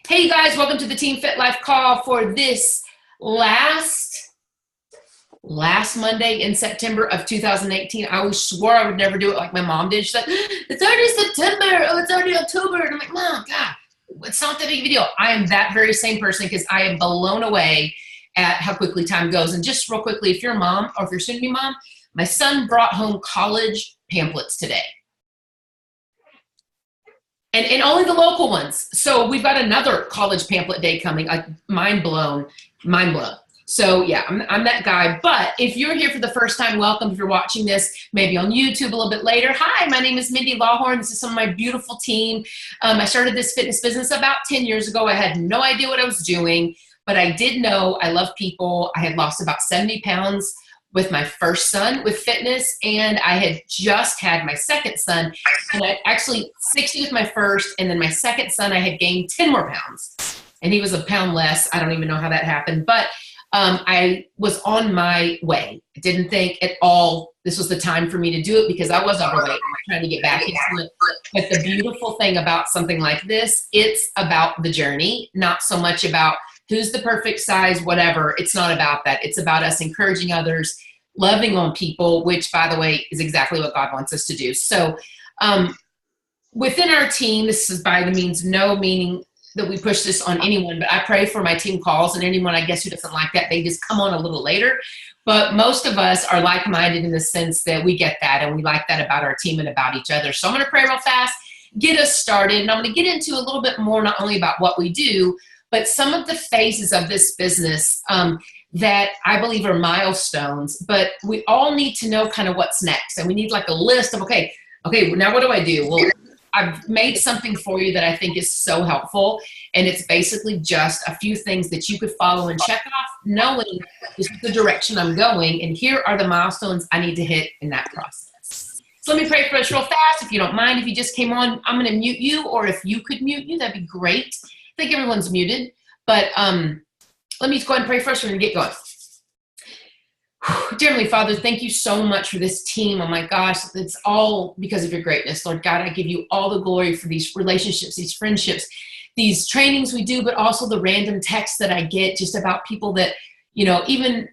Hey you guys, welcome to the Team Fit Life call for this last Monday in September of 2018. I always swore I would never do it like my mom did. She's like, it's already September. Oh, it's already October. And I'm like, Mom, God, it's not that big of a deal. I am that very same person because I am blown away at how quickly time goes. And just real quickly, if you're a mom or if you're soon to be mom, my son brought home college pamphlets today. And only the local ones. So we've got another college pamphlet day coming, like mind blown. So yeah, I'm that guy. But if you're here for the first time, welcome. If you're watching this, maybe on YouTube a little bit later. Hi, my name is Mindy Lawhorne. This is some of my beautiful team. I started this fitness business about 10 years ago. I had no idea what I was doing, but I did know I love people. I had lost about 70 pounds with my first son with fitness, and I had just had my second son, and I actually 60 with my first, and then my second son, I had gained 10 more pounds, and he was a pound less. I don't even know how that happened, but I was on my way. I didn't think at all this was the time for me to do it because I was overweight. I was trying to get back into it. But the beautiful thing about something like this, it's about the journey, not so much about who's the perfect size, whatever. It's not about that. It's about us encouraging others, loving on people, which, by the way, is exactly what God wants us to do. So within our team, this is by the means, no meaning that we push this on anyone, but I pray for my team calls and anyone, I guess, who doesn't like that, they just come on a little later. But most of us are like-minded in the sense that we get that and we like that about our team and about each other. So I'm going to pray real fast, get us started, and I'm going to get into a little bit more, not only about what we do, but some of the phases of this business that I believe are milestones, but we all need to know kind of what's next. And we need like a list of, okay, now what do I do? Well, I've made something for you that I think is so helpful. And it's basically just a few things that you could follow and check off, knowing this is the direction I'm going. And here are the milestones I need to hit in that process. So let me pray for us real fast. If you don't mind, if you just came on, I'm going to mute you, or if you could mute you, that'd be great. I think everyone's muted, but let me go ahead and pray first. We're going to get going. Dear Heavenly Father, thank you so much for this team. Oh my gosh, it's all because of your greatness. Lord God, I give you all the glory for these relationships, these friendships, these trainings we do, but also the random texts that I get just about people that, even,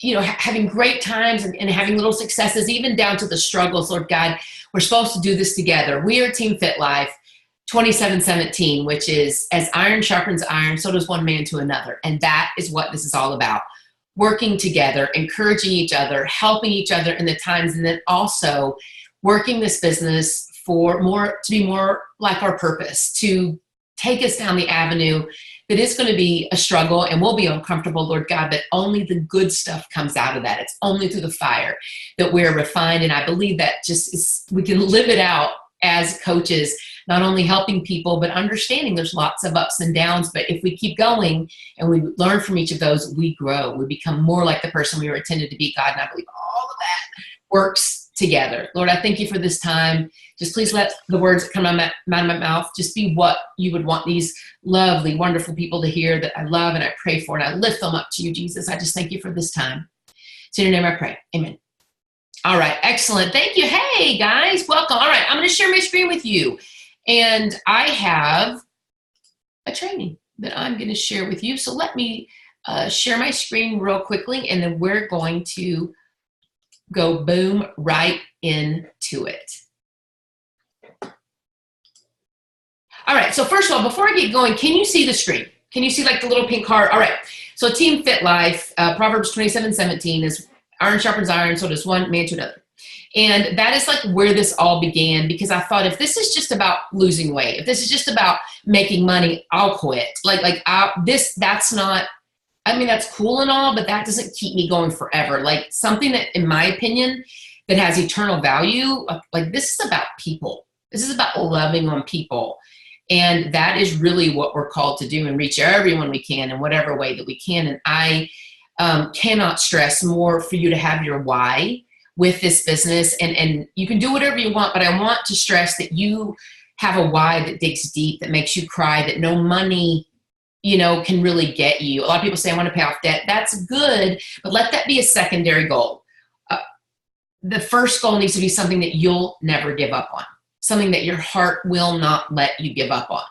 having great times and having little successes, even down to the struggles. Lord God, we're supposed to do this together. We are Team Fit Life 2717, which is as iron sharpens iron, so does one man to another. And that is what this is all about. Working together, encouraging each other, helping each other in the times, and then also working this business to be more like our purpose, to take us down the avenue that is going to be a struggle and will be uncomfortable, Lord God, but only the good stuff comes out of that. It's only through the fire that we're refined. And I believe that we can live it out as coaches, not only helping people, but understanding there's lots of ups and downs. But if we keep going and we learn from each of those, we grow. We become more like the person we were intended to be, God. And I believe all of that works together. Lord, I thank you for this time. Just please let the words that come out of my mouth just be what you would want these lovely, wonderful people to hear that I love and I pray for. And I lift them up to you, Jesus. I just thank you for this time. It's in your name I pray. Amen. All right, excellent. Thank you. Hey, guys, welcome. All right, I'm going to share my screen with you. And I have a training that I'm going to share with you. So let me share my screen real quickly, and then we're going to go boom right into it. All right, so first of all, before I get going, can you see the screen? Can you see like the little pink heart? All right, so Team Fit Life, Proverbs 27:17 is iron sharpens iron, so does one man to another. And that is like where this all began, because I thought if this is just about losing weight, if this is just about making money, I'll quit. That's not, I mean, that's cool and all, but that doesn't keep me going forever. Like something that, in my opinion, that has eternal value, like this is about people. This is about loving on people. And that is really what we're called to do and reach everyone we can in whatever way that we can. And I cannot stress more for you to have your why with this business, and you can do whatever you want, but I want to stress that you have a why that digs deep, that makes you cry, that no money, can really get you. A lot of people say, I want to pay off debt. That's good, but let that be a secondary goal. The first goal needs to be something that you'll never give up on. something that your heart will not let you give up on.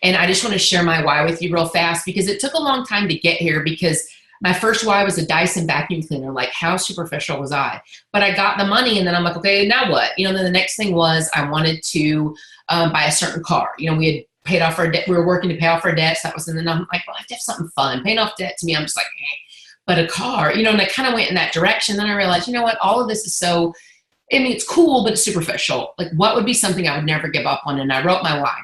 And I just want to share my why with you real fast, because it took a long time to get here, because my first why was a Dyson vacuum cleaner. Like, how superficial was I? But I got the money, and then I'm like, okay, now what? Then the next thing was I wanted to buy a certain car. We had paid off our debt. We were working to pay off our debts. That was, and then I'm like, well, I have to have something fun. Paying off debt to me, I'm just like, but a car, and I kind of went in that direction. Then I realized, what? All of this is so, it's cool, but it's superficial. Like, what would be something I would never give up on? And I wrote my why.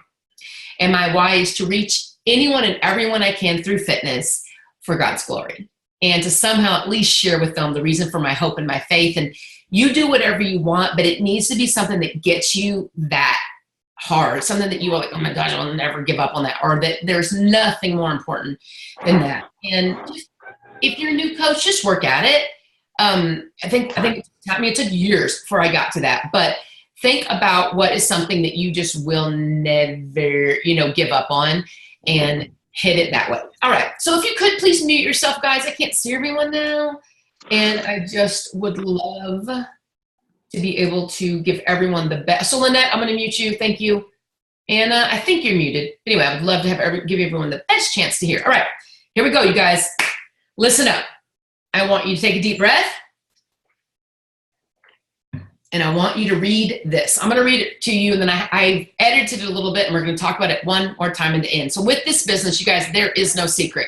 And my why is to reach anyone and everyone I can through fitness for God's glory, and to somehow at least share with them the reason for my hope and my faith. And you do whatever you want, but it needs to be something that gets you that hard, something that you are like, oh my gosh, I'll never give up on that, or that there's nothing more important than that. And if you're a new coach, just work at it. I think it took years before I got to that, but think about what is something that you just will never, give up on, and hit it that way. All right. So if you could please mute yourself, guys. I can't see everyone now. And I just would love to be able to give everyone the best. So Lynette, I'm going to mute you. Thank you. Anna, I think you're muted. Anyway, I would love to give everyone the best chance to hear. All right. Here we go, you guys. Listen up. I want you to take a deep breath. And I want you to read this. I'm going to read it to you, and then I edited it a little bit, and we're going to talk about it one more time in the end. So with this business, you guys, there is no secret.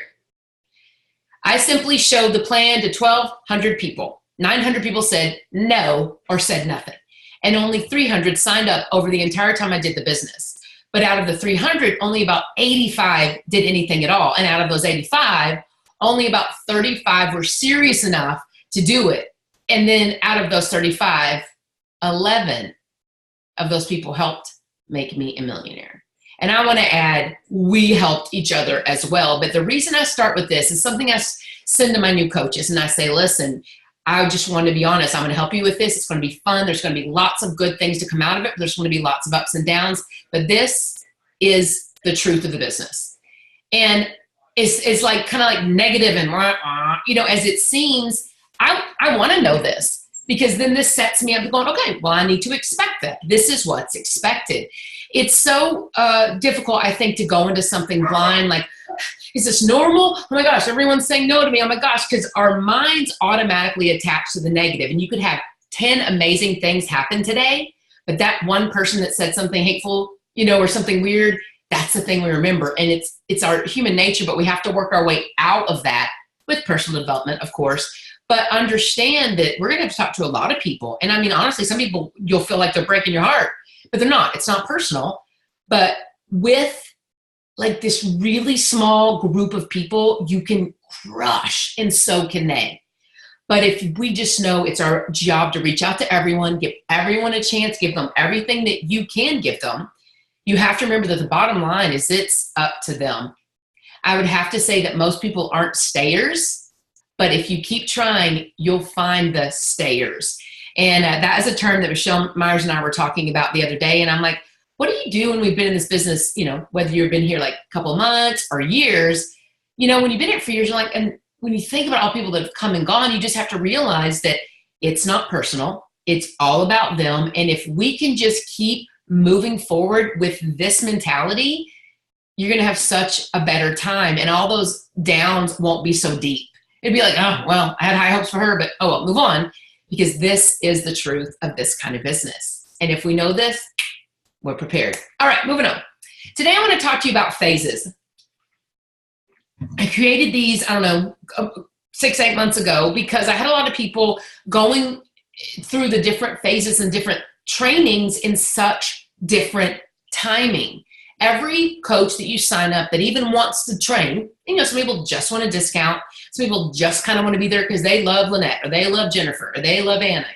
I simply showed the plan to 1,200 people. 900 people said no or said nothing. And only 300 signed up over the entire time I did the business. But out of the 300, only about 85 did anything at all. And out of those 85, only about 35 were serious enough to do it. And then out of those 35, 11 of those people helped make me a millionaire. And I want to add, we helped each other as well. But the reason I start with this is something I send to my new coaches. And I say, listen, I just want to be honest. I'm going to help you with this. It's going to be fun. There's going to be lots of good things to come out of it. There's going to be lots of ups and downs. But this is the truth of the business. And it's like kind of like negative and, as it seems, I want to know this. Because then this sets me up going, okay, well, I need to expect that. This is what's expected. It's so difficult, I think, to go into something blind. Like, is this normal? Oh my gosh, everyone's saying no to me. Oh my gosh, because our minds automatically attach to the negative. And you could have 10 amazing things happen today, but that one person that said something hateful, or something weird, that's the thing we remember. And it's our human nature, but we have to work our way out of that with personal development, of course. But understand that we're going to have to talk to a lot of people. And I mean, honestly, some people, you'll feel like they're breaking your heart, but they're not. It's not personal. But with like this really small group of people, you can crush, and so can they. But if we just know it's our job to reach out to everyone, give everyone a chance, give them everything that you can give them, you have to remember that the bottom line is it's up to them. I would have to say that most people aren't stayers. But if you keep trying, you'll find the stayers. And that is a term that Michelle Myers and I were talking about the other day. And I'm like, what do you do when we've been in this business, whether you've been here like a couple of months or years, when you've been here for years, you're like, and when you think about all people that have come and gone, you just have to realize that it's not personal. It's all about them. And if we can just keep moving forward with this mentality, you're going to have such a better time. And all those downs won't be so deep. It'd be like, oh, well, I had high hopes for her, but oh, well, move on, because this is the truth of this kind of business. And if we know this, we're prepared. All right, moving on. Today I want to talk to you about phases. I created these, 6-8 months ago, because I had a lot of people going through the different phases and different trainings in such different timing. Every coach that you sign up that even wants to train, some people just want a discount. Some people just kind of want to be there because they love Lynette, or they love Jennifer, or they love Anna,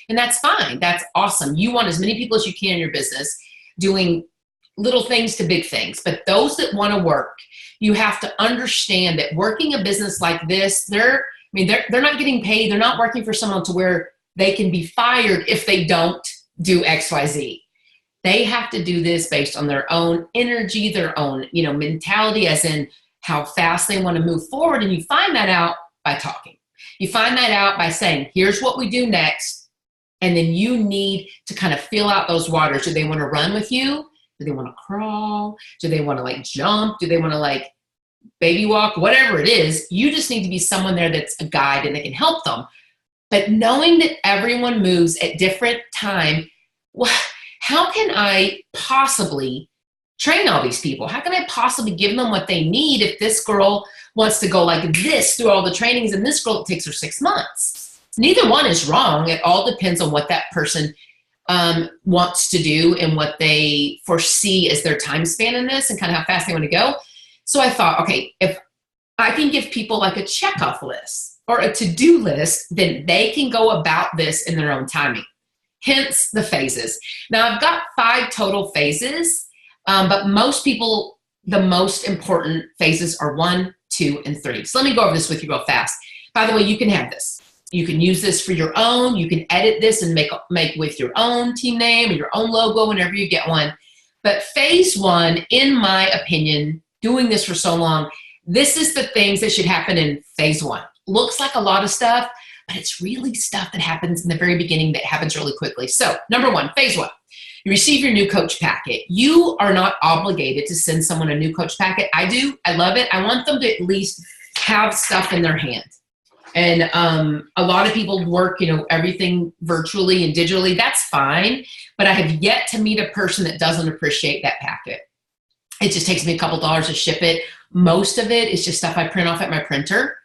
and that's fine. That's awesome. You want as many people as you can in your business doing little things to big things. But those that want to work, you have to understand that working a business like this, they're not getting paid. They're not working for someone to where they can be fired if they don't do X, Y, Z. They have to do this based on their own energy, their own, mentality, as in how fast they want to move forward. And you find that out by talking. You find that out by saying, here's what we do next. And then you need to kind of feel out those waters. Do they want to run with you? Do they want to crawl? Do they want to like jump? Do they want to like baby walk? Whatever it is, you just need to be someone there that's a guide and that can help them. But knowing that everyone moves at different time, well, how can I possibly train all these people? How can I possibly give them what they need if this girl wants to go like this through all the trainings and this girl, it takes her 6 months? Neither one is wrong. It all depends on what that person wants to do and what they foresee as their time span in this and kind of how fast they want to go. So I thought, okay, if I can give people like a checkoff list or a to-do list, then they can go about this in their own timing. Hence the phases. Now I've got 5 total phases, but most people, the most important phases are 1, 2, and 3. So let me go over this with you real fast. By the way, you can have this. You can use this for your own. You can edit this and make with your own team name or your own logo whenever you get one. But phase 1, in my opinion, doing this for so long, this is the things that should happen in phase 1. Looks like a lot of stuff, but it's really stuff that happens in the very beginning that happens really quickly. So number 1, phase 1, you receive your new coach packet. You are not obligated to send someone a new coach packet. I do. I love it. I want them to at least have stuff in their hand. And a lot of people work, everything virtually and digitally. That's fine. But I have yet to meet a person that doesn't appreciate that packet. It just takes me a couple dollars to ship it. Most of it is just stuff I print off at my printer.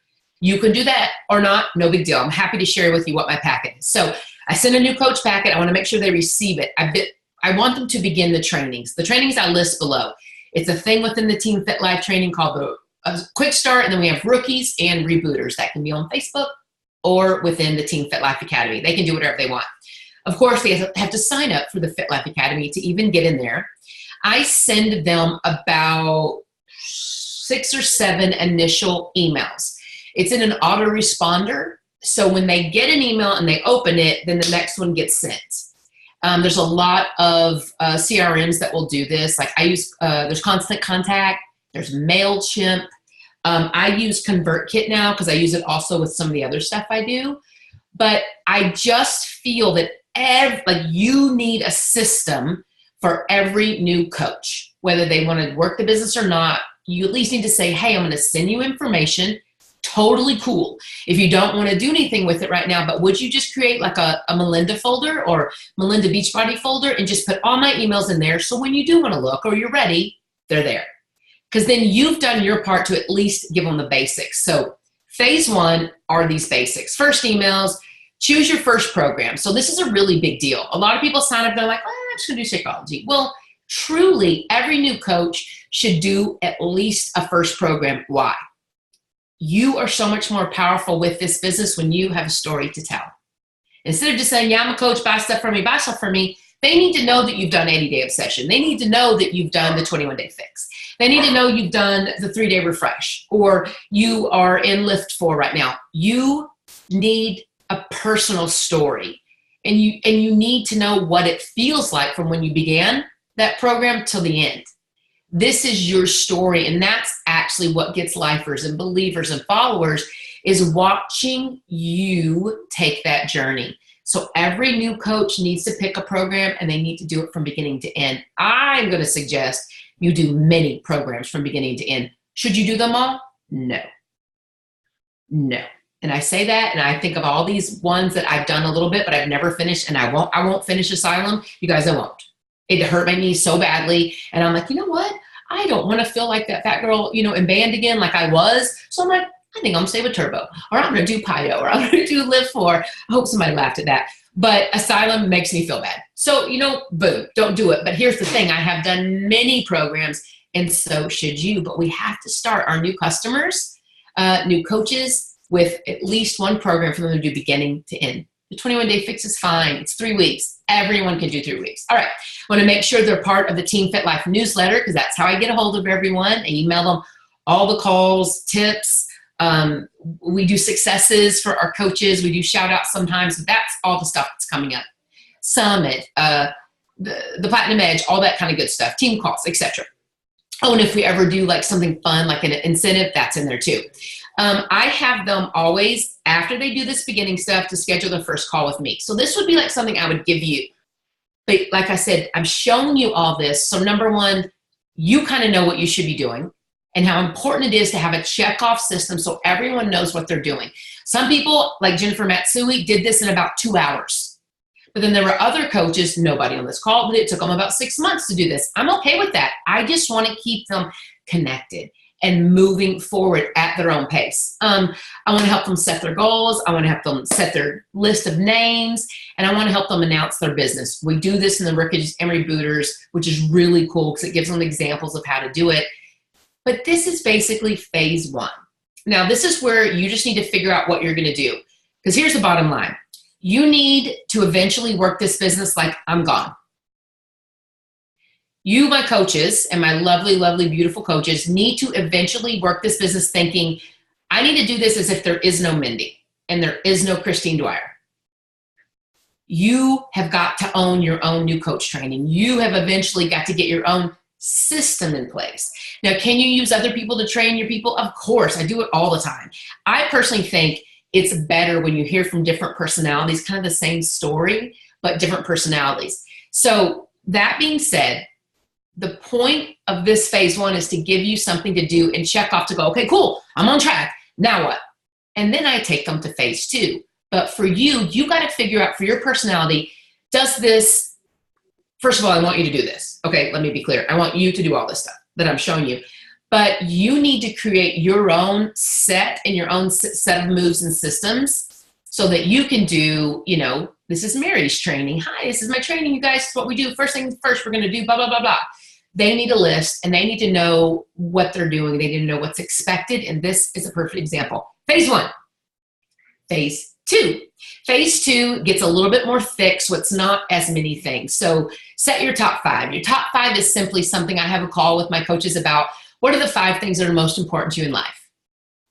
You can do that or not, no big deal. I'm happy to share with you what my packet is. So I send a new coach packet. I want to make sure they receive it. I want them to begin the trainings. The trainings I list below. It's a thing within the Team Fit Life training called the Quick Start, and then we have rookies and rebooters. That can be on Facebook or within the Team Fit Life Academy. They can do whatever they want. Of course, they have to sign up for the Fit Life Academy to even get in there. I send them about 6 or 7 initial emails. It's in an autoresponder. So when they get an email and they open it, then the next one gets sent. There's a lot of CRMs that will do this. Like I use, there's Constant Contact, there's MailChimp. I use ConvertKit now because I use it also with some of the other stuff I do. But I just feel that you need a system for every new coach, whether they want to work the business or not. You at least need to say, hey, I'm going to send you information. Totally cool. If you don't want to do anything with it right now, but would you just create like a Melinda folder or Melinda Beachbody folder and just put all my emails in there so when you do want to look or you're ready, they're there. Because then you've done your part to at least give them the basics. So phase 1 are these basics. First emails, choose your first program. So this is a really big deal. A lot of people sign up and they're like, I'm just going to do Shakeology. Well, truly, every new coach should do at least a first program. Why? You are so much more powerful with this business when you have a story to tell. Instead of just saying, yeah, I'm a coach, buy stuff for me, buy stuff for me, they need to know that you've done 80-day obsession. They need to know that you've done the 21-day fix. They need to know you've done the 3-day refresh, or you are in Lift 4 right now. You need a personal story, and you need to know what it feels like from when you began that program till the end. This is your story, and that's actually what gets lifers and believers and followers, is watching you take that journey. So every new coach needs to pick a program, and they need to do it from beginning to end. I'm going to suggest you do many programs from beginning to end. Should you do them all? No. No. And I say that, and I think of all these ones that I've done a little bit, but I've never finished, and I won't finish Asylum. You guys, I won't. It hurt my knees so badly. And I'm like, you know what? I don't want to feel like that fat girl, in band again like I was. So I'm like, I think I'm going to stay with Turbo, or I'm going to do Pio, or I'm going to do Live 4. I hope somebody laughed at that. But Asylum makes me feel bad. So, boom, don't do it. But here's the thing. I have done many programs, and so should you. But we have to start our new customers, new coaches, with at least one program for them to do beginning to end. The 21-day fix is fine. It's 3 weeks. Everyone can do 3 weeks. All right. I want to make sure they're part of the Team Fit Life newsletter, because that's how I get a hold of everyone. I email them all the calls, tips. We do successes for our coaches. We do shout outs sometimes. That's all the stuff that's coming up. Summit, the Platinum Edge, all that kind of good stuff. Team calls, etc. Oh, and if we ever do like something fun, like an incentive, that's in there too. I have them always, after they do this beginning stuff, to schedule their first call with me. So this would be like something I would give you. But like I said, I'm showing you all this. So number one, you kind of know what you should be doing and how important it is to have a checkoff system so everyone knows what they're doing. Some people, like Jennifer Matsui, did this in about 2 hours. But then there were other coaches, nobody on this call, but it took them about 6 months to do this. I'm okay with that. I just want to keep them connected and moving forward at their own pace. I want to help them set their goals. I want to help them set their list of names, and I want to help them announce their business. We do this in the Rick Emery Booters, which is really cool because it gives them examples of how to do it. But this is basically phase one. Now, this is where you just need to figure out what you're going to do. Because here's the bottom line. You need to eventually work this business like I'm gone. You, my coaches, and my lovely, lovely, beautiful coaches need to eventually work this business thinking, I need to do this as if there is no Mindy and there is no Christine Dwyer. You have got to own your own new coach training. You have eventually got to get your own system in place. Now, can you use other people to train your people? Of course, I do it all the time. I personally think it's better when you hear from different personalities, kind of the same story, but different personalities. So that being said, the point of this phase one is to give you something to do and check off to go, okay, cool, I'm on track. Now what? And then I take them to phase two. But for you, you got to figure out for your personality, does this, first of all, I want you to do this. Okay, let me be clear. I want you to do all this stuff that I'm showing you. But you need to create your own set and your own set of moves and systems so that you can do, you know, this is Mary's training. Hi, this is my training, you guys. This is what we do. First thing first, we're going to do blah, blah, blah, blah. They need a list and they need to know what they're doing. They need to know what's expected. And this is a perfect example. Phase one. Phase two. Phase two gets a little bit more thick, so it's not as many things. So set your top five. Your top five is simply something I have a call with my coaches about. What are the 5 things that are most important to you in life?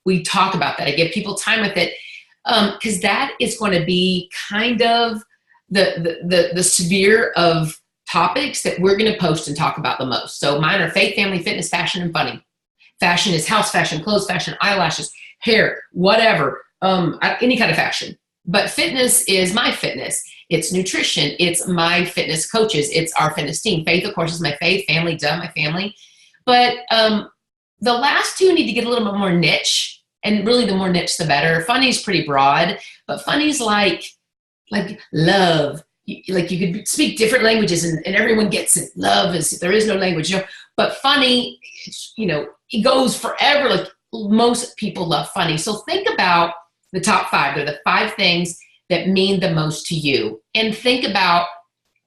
We talk about that. I give people time with it because that is going to be kind of the sphere of topics that we're going to post and talk about the most. So mine are faith, family, fitness, fashion, and funny. Fashion is house fashion, clothes fashion, eyelashes, hair, whatever, any kind of fashion. But fitness is my fitness. It's nutrition. It's my fitness coaches. It's our fitness team. Faith, of course, is my faith. Family, duh, my family. But the last two need to get a little bit more niche, and really the more niche, the better. Funny is pretty broad, but funny's like love. Like you could speak different languages and everyone gets it. Love is, there is no language, you know, but funny, you know, it goes forever. Like most people love funny. So think about the top 5. They're the 5 things that mean the most to you. And think about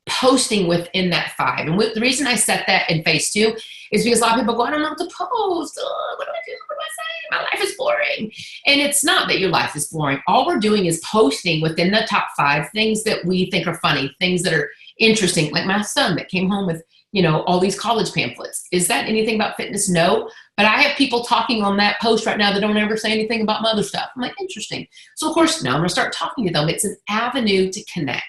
posting within that 5. And the reason I set that in phase 2 is because a lot of people go, I don't know what to post. Oh, what do I do? What do I say? My life is boring. And it's not that your life is boring. All we're doing is posting within the top 5 things that we think are funny, things that are interesting. Like my son that came home with, you know, all these college pamphlets. Is that anything about fitness? No. But I have people talking on that post right now that don't ever say anything about mother stuff. I'm like, interesting. So of course, now I'm going to start talking to them. It's an avenue to connect.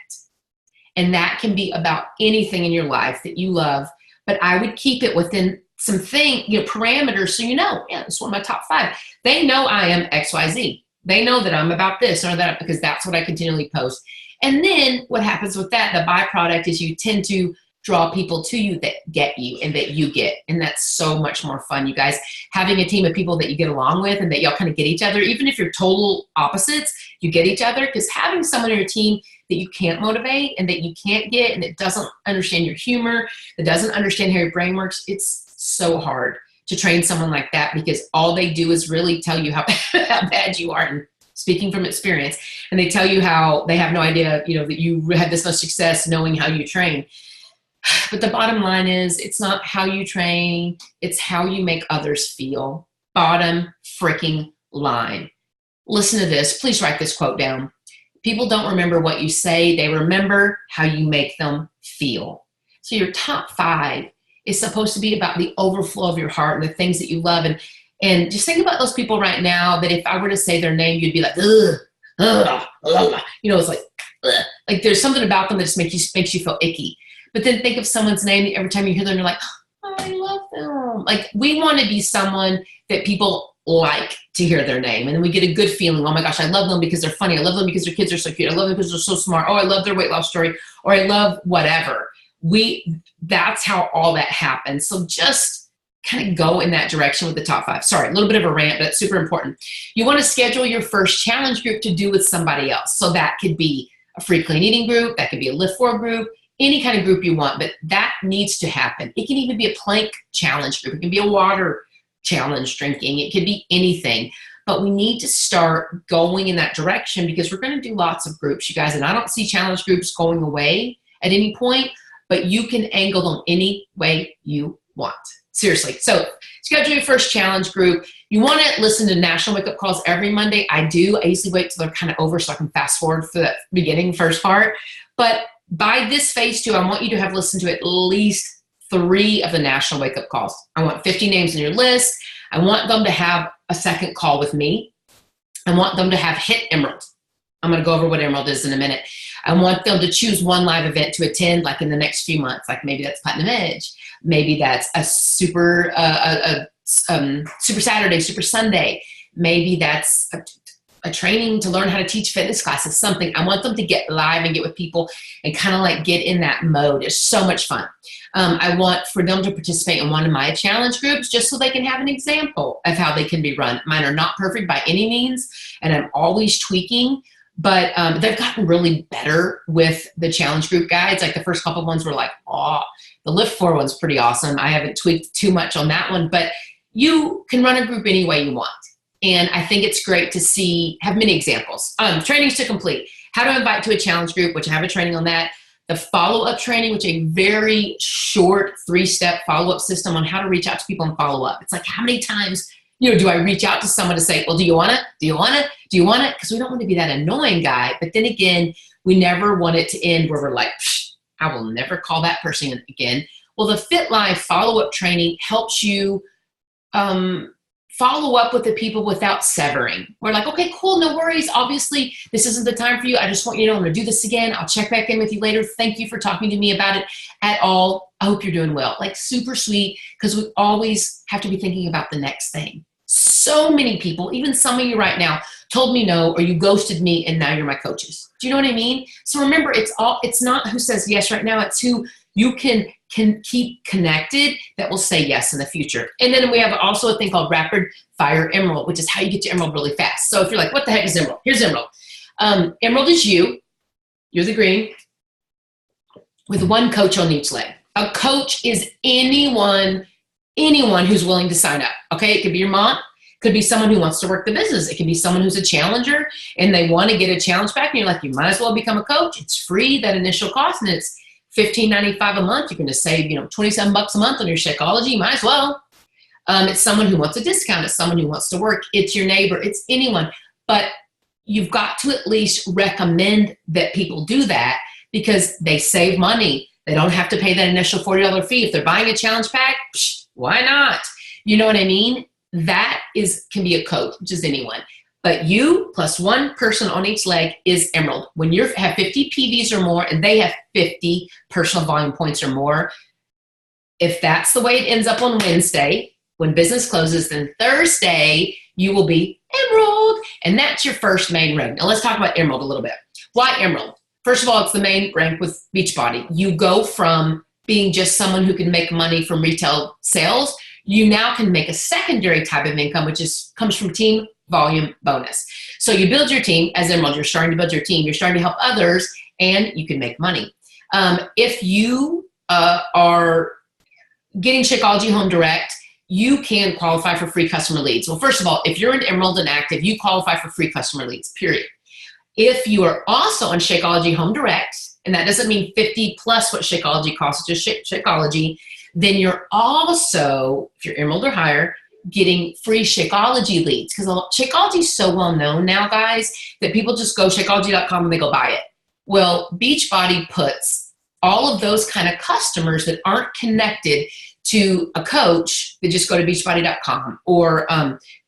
And that can be about anything in your life that you love. But I would keep it within something, you know, parameters. So you know, yeah, it's one of my top 5. They know I am XYZ. They know that I'm about this or that because that's what I continually post. And then what happens with that, the byproduct is you tend to draw people to you that get you and that you get. And that's so much more fun, you guys. Having a team of people that you get along with and that y'all kind of get each other, even if you're total opposites, you get each other, because having someone on your team that you can't motivate and that you can't get and that doesn't understand your humor, that doesn't understand how your brain works, it's so hard to train someone like that because all they do is really tell you how, how bad you are. And speaking from experience, and they tell you how they have no idea, you know, that you had this much success knowing how you train. But the bottom line is it's not how you train, it's how you make others feel. Bottom freaking line. Listen to this. Please write this quote down. People don't remember what you say. They remember how you make them feel. So your top 5 is supposed to be about the overflow of your heart and the things that you love. And just think about those people right now that if I were to say their name, you'd be like, ugh, ugh, ugh. You know, it's like, ugh. Like there's something about them that just makes you feel icky. But then think of someone's name every time you hear them, you're like, oh, I love them. Like we want to be someone that people like to hear their name. And then we get a good feeling. Oh my gosh, I love them because they're funny. I love them because their kids are so cute. I love them because they're so smart. Oh, I love their weight loss story, or I love whatever. That's how all that happens. So just kind of go in that direction with the top 5. Sorry, a little bit of a rant, but it's super important. You want to schedule your first challenge group to do with somebody else. So that could be a free clean eating group. That could be a Lift 4 group, any kind of group you want, but that needs to happen. It can even be a plank challenge group. It can be a water challenge drinking. It could be anything, but we need to start going in that direction because we're going to do lots of groups, you guys. And I don't see challenge groups going away at any point, but you can angle them any way you want. Seriously. So schedule your first challenge group. You want to listen to National Wake Up Calls every Monday. I do. I usually wait till they're kind of over so I can fast forward for that beginning first part. But by this phase 2, I want you to have listened to at least 3 of the National Wake Up Calls. I want 50 names on your list. I want them to have a second call with me. I want them to have hit Emerald. I'm going to go over what Emerald is in a minute. I want them to choose one live event to attend, like in the next few months. Like maybe that's Platinum Edge. Maybe that's a super Saturday, Super Sunday. Maybe that's a training to learn how to teach fitness classes, something. I want them to get live and get with people and kind of like get in that mode. It's so much fun. I want for them to participate in one of my challenge groups just so they can have an example of how they can be run. Mine are not perfect by any means, and I'm always tweaking, but they've gotten really better with the challenge group guides. Like the first couple of ones were like, oh, the Lift 4 one's pretty awesome. I haven't tweaked too much on that one, but you can run a group any way you want. And I think it's great to have many examples. Trainings to complete. How to invite to a challenge group, which I have a training on that. The follow-up training, which is a very short 3-step follow-up system on how to reach out to people and follow up. It's like, how many times, do I reach out to someone to say, well, do you want it? Do you want it? Do you want it? Because we don't want to be that annoying guy. But then again, we never want it to end where we're like, I will never call that person again. Well, the Fit Life follow-up training helps you follow up with the people without severing. We're like, okay, cool, no worries. Obviously, this isn't the time for you. I just want you to know I'm going to do this again. I'll check back in with you later. Thank you for talking to me about it at all. I hope you're doing well. Like super sweet, because we always have to be thinking about the next thing. So many people, even some of you right now, told me no, or you ghosted me and now you're my coaches. Do you know what I mean? So remember, it's not who says yes right now, it's who you can keep connected that will say yes in the future. And then we have also a thing called Rapid Fire Emerald, which is how you get to Emerald really fast. So if you're like, what the heck is Emerald? Here's Emerald. Emerald is you're the green, with one coach on each leg. A coach is anyone who's willing to sign up, okay? It could be your mom, could be someone who wants to work the business. It could be someone who's a challenger and they want to get a challenge back and you're like, you might as well become a coach. It's free, that initial cost, and it's $15.95 a month. You're going to save, $27 a month on your Shakeology. You might as well. It's someone who wants a discount. It's someone who wants to work. It's your neighbor. It's anyone. But you've got to at least recommend that people do that because they save money. They don't have to pay that initial $40 fee. If they're buying a challenge pack, why not? You know what I mean? That can be a coach, which is anyone. But you plus one person on each leg is Emerald. When you have 50 PVs or more and they have 50 personal volume points or more, if that's the way it ends up on Wednesday, when business closes, then Thursday you will be Emerald. And that's your first main rank. Now let's talk about Emerald a little bit. Why Emerald? First of all, it's the main rank with Beachbody. You go from being just someone who can make money from retail sales. You now can make a secondary type of income, which comes from team volume bonus. So you build your team as Emerald. You're starting to build your team. You're starting to help others, and you can make money. If you are getting Shakeology Home Direct, you can qualify for free customer leads. Well, first of all, if you're an Emerald and active, you qualify for free customer leads, period. If you are also on Shakeology Home Direct, and that doesn't mean 50 plus what Shakeology costs, just Shakeology, then you're also, if you're Emerald or higher, getting free Shakeology leads. Because Shakeology is so well known now, guys, that people just go Shakeology.com and they go buy it. Well, Beachbody puts all of those kind of customers that aren't connected to a coach that just go to Beachbody.com or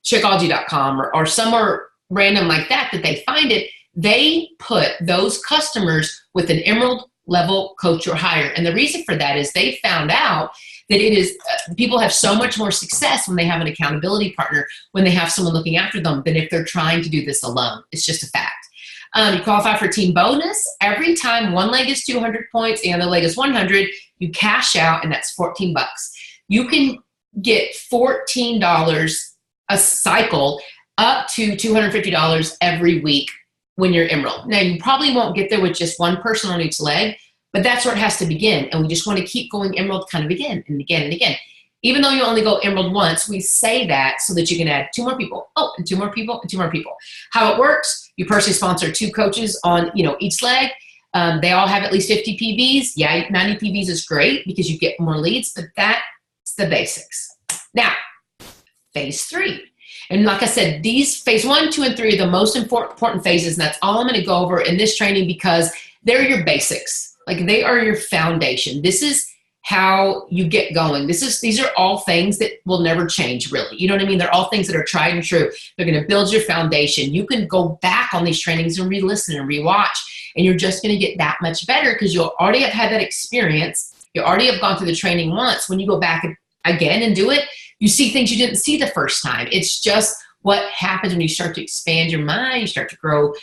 Shakeology.com or somewhere random like that they find it. They put those customers with an Emerald level coach or higher. And the reason for that is they found out that it is people have so much more success when they have an accountability partner, when they have someone looking after them, than if they're trying to do this alone. It's just a fact. You qualify for team bonus. Every time one leg is 200 points and the other leg is 100, you cash out, and that's $14. You can get $14 a cycle, up to $250 every week when you're Emerald. Now, you probably won't get there with just one person on each leg, but that's where it has to begin. And we just want to keep going Emerald kind of again and again and again. Even though you only go Emerald once, we say that so that you can add 2 more people. Oh, and 2 more people, and 2 more people. How it works, you personally sponsor 2 coaches on each leg. They all have at least 50 PVs. Yeah, 90 PVs is great because you get more leads, but that's the basics. Now, phase 3. And like I said, these phase 1, 2, and 3 are the most important phases, and that's all I'm going to go over in this training because they're your basics. Like, they are your foundation. This is how you get going. These are all things that will never change, really. You know what I mean? They're all things that are tried and true. They're going to build your foundation. You can go back on these trainings and re-listen and re-watch, and you're just going to get that much better because you'll already have had that experience. You already have gone through the training once. When you go back again and do it, you see things you didn't see the first time. It's just what happens when you start to expand your mind, you start to grow,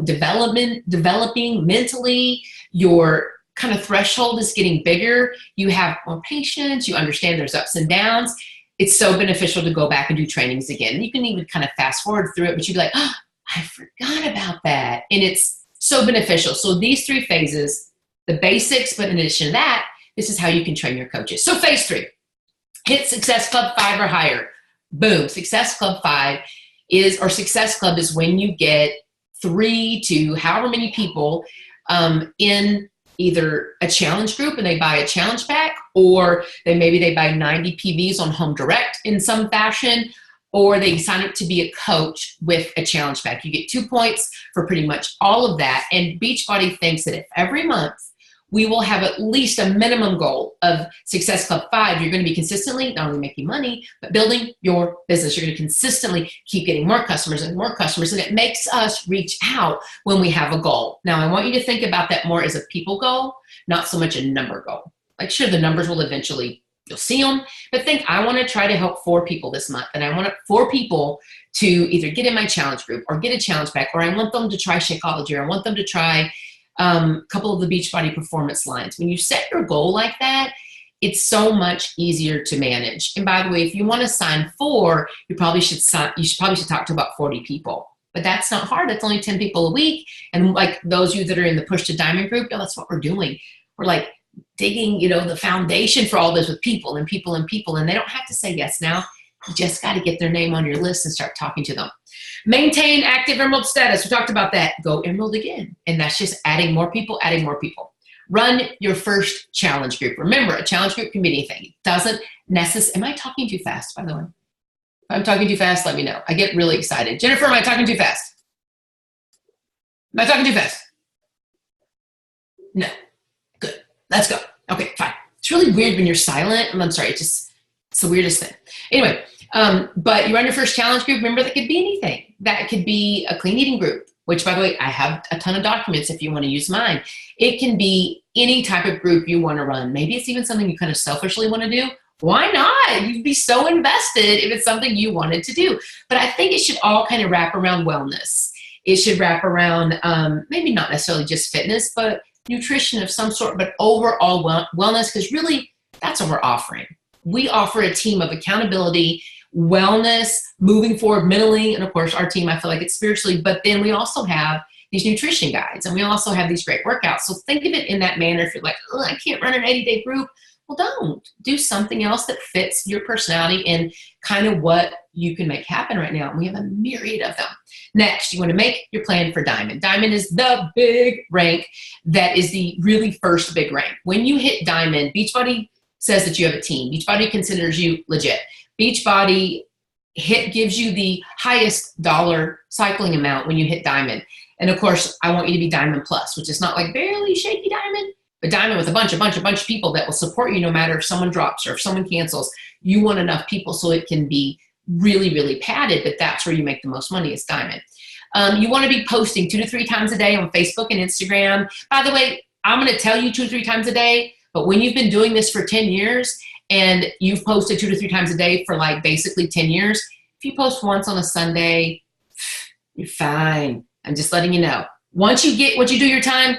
developing mentally. Your kind of threshold is getting bigger. You have more patience. You understand there's ups and downs. It's so beneficial to go back and do trainings again. You can even kind of fast forward through it, but you'd be like, oh, I forgot about that. And it's so beneficial. So these 3 phases, the basics, but in addition to that, this is how you can train your coaches. So phase 3. Hit Success Club 5 or higher. Boom. Success Club 5 Success Club is when you get 3 to however many people in either a challenge group and they buy a challenge pack, or maybe they buy 90 PVs on Home Direct in some fashion, or they sign up to be a coach with a challenge pack. You get 2 points for pretty much all of that. And Beachbody thinks that if every month we will have at least a minimum goal of Success Club 5, you're going to be consistently not only making money, but building your business. You're going to consistently keep getting more customers and more customers, and it makes us reach out when we have a goal. Now, I want you to think about that more as a people goal, not so much a number goal. Like, sure, the numbers will eventually, you'll see them, but think, I want to try to help 4 people this month, and I want 4 people to either get in my challenge group or get a challenge pack, or I want them to try Shakeology, or I want them to try a couple of the Beachbody performance lines. When you set your goal like that, it's so much easier to manage. And by the way, if you want to sign 4, you probably should talk to about 40 people. But that's not hard. That's only 10 people a week. And like those of you that are in the Push to Diamond group, that's what we're doing. We're like digging, the foundation for all this with people and people and people. And they don't have to say yes now. You just got to get their name on your list and start talking to them. Maintain active Emerald status. We talked about that. Go Emerald again. And that's just adding more people, adding more people. Run your first challenge group. Remember, a challenge group can be anything. It doesn't necessarily. Am I talking too fast, by the way? If I'm talking too fast, let me know. I get really excited. Jennifer, am I talking too fast? Am I talking too fast? No. Good. Let's go. Okay, fine. It's really weird when you're silent. I'm sorry. It's the weirdest thing. Anyway, but you run your first challenge group. Remember, that could be anything. That could be a clean eating group, which, by the way, I have a ton of documents if you want to use mine. It can be any type of group you want to run. Maybe it's even something you kind of selfishly want to do. Why not? You'd be so invested if it's something you wanted to do. But I think it should all kind of wrap around wellness. It should wrap around maybe not necessarily just fitness, but nutrition of some sort, but overall wellness, because really that's what we're offering. We offer a team of accountability, wellness, moving forward mentally, and of course our team, I feel like it's spiritually, but then we also have these nutrition guides, and we also have these great workouts. So think of it in that manner. If you're like, oh, I can't run an 80-day group, well, don't. Do something else that fits your personality and kind of what you can make happen right now. And we have a myriad of them. Next, you want to make your plan for Diamond. Diamond is the big rank that is the really first big rank. When you hit Diamond, Beachbody says that you have a team. Beachbody considers you legit. Beachbody gives you the highest dollar cycling amount when you hit Diamond. And of course, I want you to be Diamond Plus, which is not like barely shaky Diamond, but Diamond with a bunch of people that will support you no matter if someone drops or if someone cancels. You want enough people so it can be really, really padded, but that's where you make the most money is Diamond. You want to be posting 2 to 3 times a day on Facebook and Instagram. By the way, I'm going to tell you 2 or 3 times a day, but when you've been doing this for 10 years and you've posted 2 to 3 times a day for like basically 10 years, if you post once on a Sunday, you're fine. I'm just letting you know. Once you get what you do your time,